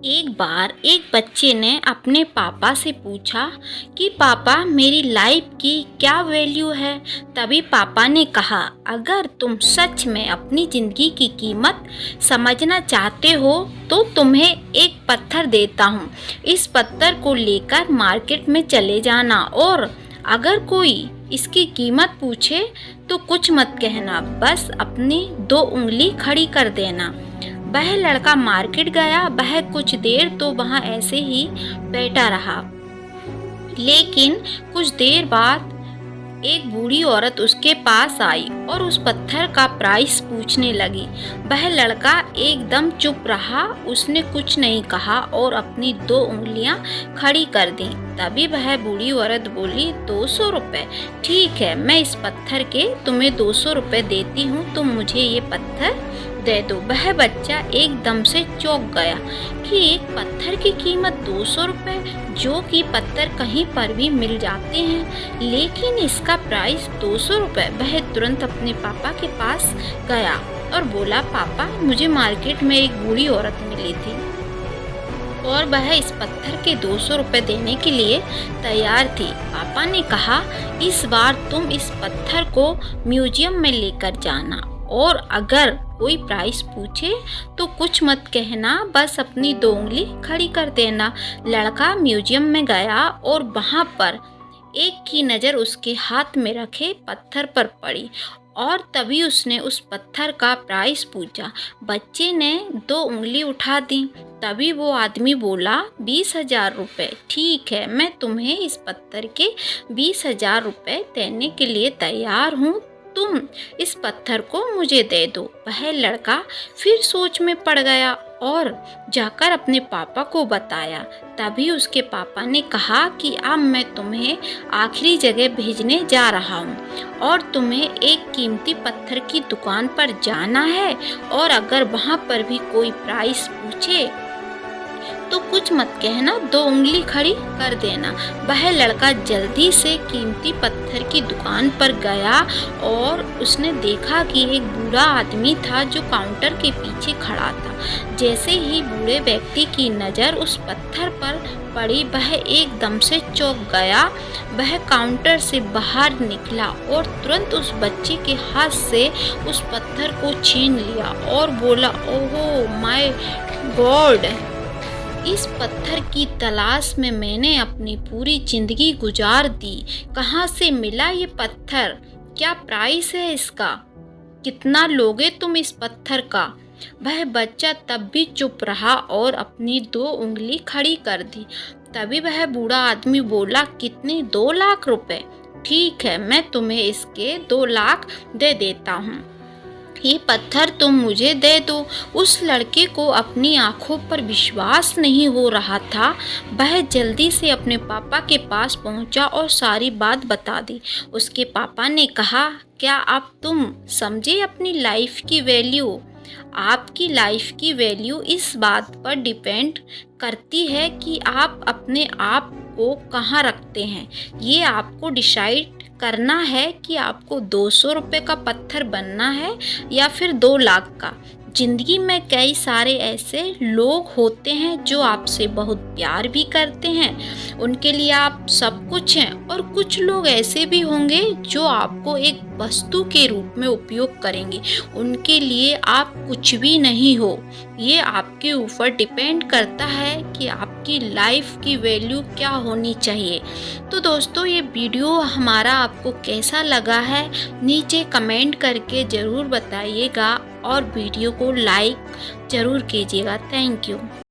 एक बार एक बच्चे ने अपने पापा से पूछा कि पापा मेरी लाइफ की क्या वैल्यू है। तभी पापा ने कहा, अगर तुम सच में अपनी ज़िंदगी की कीमत समझना चाहते हो तो तुम्हें एक पत्थर देता हूँ। इस पत्थर को लेकर मार्केट में चले जाना और अगर कोई इसकी कीमत पूछे तो कुछ मत कहना, बस अपनी 2 उंगली खड़ी कर देना। वह लड़का मार्केट गया। वह कुछ देर तो वहाँ ऐसे ही बैठा रहा, लेकिन कुछ देर बाद एक बूढ़ी औरत उसके पास आई और उस पत्थर का प्राइस पूछने लगी। वह लड़का एकदम चुप रहा, उसने कुछ नहीं कहा और अपनी 2 उंगलियां खड़ी कर दी। तभी वह बूढ़ी औरत बोली, 200 रुपये। ठीक है, मैं इस पत्थर के तुम्हें 200 रुपये देती हूँ, तुम मुझे ये पत्थर दे दो। वह बच्चा एकदम से चौंक गया कि एक पत्थर की कीमत 200 रुपये, जो कि पत्थर कहीं पर भी मिल जाते हैं, लेकिन इसका प्राइस 200 रुपये। वह तुरंत अपने पापा के पास गया और बोला, पापा मुझे मार्केट में एक बूढ़ी औरत मिली थी और वह इस पत्थर के 200 रुपये देने के लिए तैयार थी। पापा ने कहा, इस बार तुम इस पत्थर को म्यूजियम में लेकर जाना और अगर कोई प्राइस पूछे तो कुछ मत कहना, बस अपनी 2 उंगली खड़ी कर देना। लड़का म्यूजियम में गया और वहाँ पर एक की नज़र उसके हाथ में रखे पत्थर पर पड़ी और तभी उसने उस पत्थर का प्राइस पूछा। बच्चे ने 2 उंगली उठा दी। तभी वो आदमी बोला, 20,000 रुपये। ठीक है, मैं तुम्हें इस पत्थर के 20,000 रुपये देने के लिए तैयार हूँ, तुम इस पत्थर को मुझे दे दो। वह लड़का फिर सोच में पड़ गया और जाकर अपने पापा को बताया। तभी उसके पापा ने कहा कि अब मैं तुम्हें आखिरी जगह भेजने जा रहा हूँ और तुम्हें एक कीमती पत्थर की दुकान पर जाना है और अगर वहाँ पर भी कोई प्राइस पूछे तो कुछ मत कहना, 2 उंगली खड़ी कर देना। वह लड़का जल्दी से कीमती पत्थर की दुकान पर गया और उसने देखा कि एक बूढ़ा आदमी था जो काउंटर के पीछे खड़ा था। जैसे ही बूढ़े व्यक्ति की नज़र उस पत्थर पर पड़ी, वह एकदम से चौंक गया। वह काउंटर से बाहर निकला और तुरंत उस बच्चे के हाथ से उस पत्थर को छीन लिया और बोला, ओहो माय गॉड, इस पत्थर की तलाश में मैंने अपनी पूरी जिंदगी गुजार दी। कहाँ से मिला ये पत्थर? क्या प्राइस है इसका? कितना लोगे तुम इस पत्थर का? वह बच्चा तब भी चुप रहा और अपनी 2 उंगली खड़ी कर दी। तभी वह बूढ़ा आदमी बोला, कितने? 2 लाख रुपए। ठीक है, मैं तुम्हें इसके 2 लाख दे देता हूँ, ये पत्थर तुम मुझे दे दो। उस लड़के को अपनी आंखों पर विश्वास नहीं हो रहा था। वह जल्दी से अपने पापा के पास पहुंचा और सारी बात बता दी। उसके पापा ने कहा, क्या अब तुम समझे अपनी लाइफ की वैल्यू? आपकी लाइफ की वैल्यू इस बात पर डिपेंड करती है कि आप अपने आप को कहाँ रखते हैं। ये आपको डिसाइड करना है कि आपको 200 रुपये का पत्थर बनना है या फिर 2 लाख का। ज़िंदगी में कई सारे ऐसे लोग होते हैं जो आपसे बहुत प्यार भी करते हैं, उनके लिए आप सब कुछ हैं, और कुछ लोग ऐसे भी होंगे जो आपको एक वस्तु के रूप में उपयोग करेंगे, उनके लिए आप कुछ भी नहीं हो। ये आपके ऊपर डिपेंड करता है कि आपकी लाइफ की वैल्यू क्या होनी चाहिए। तो दोस्तों, ये वीडियो हमारा आपको कैसा लगा है नीचे कमेंट करके ज़रूर बताइएगा और वीडियो को लाइक ज़रूर कीजिएगा। Thank you.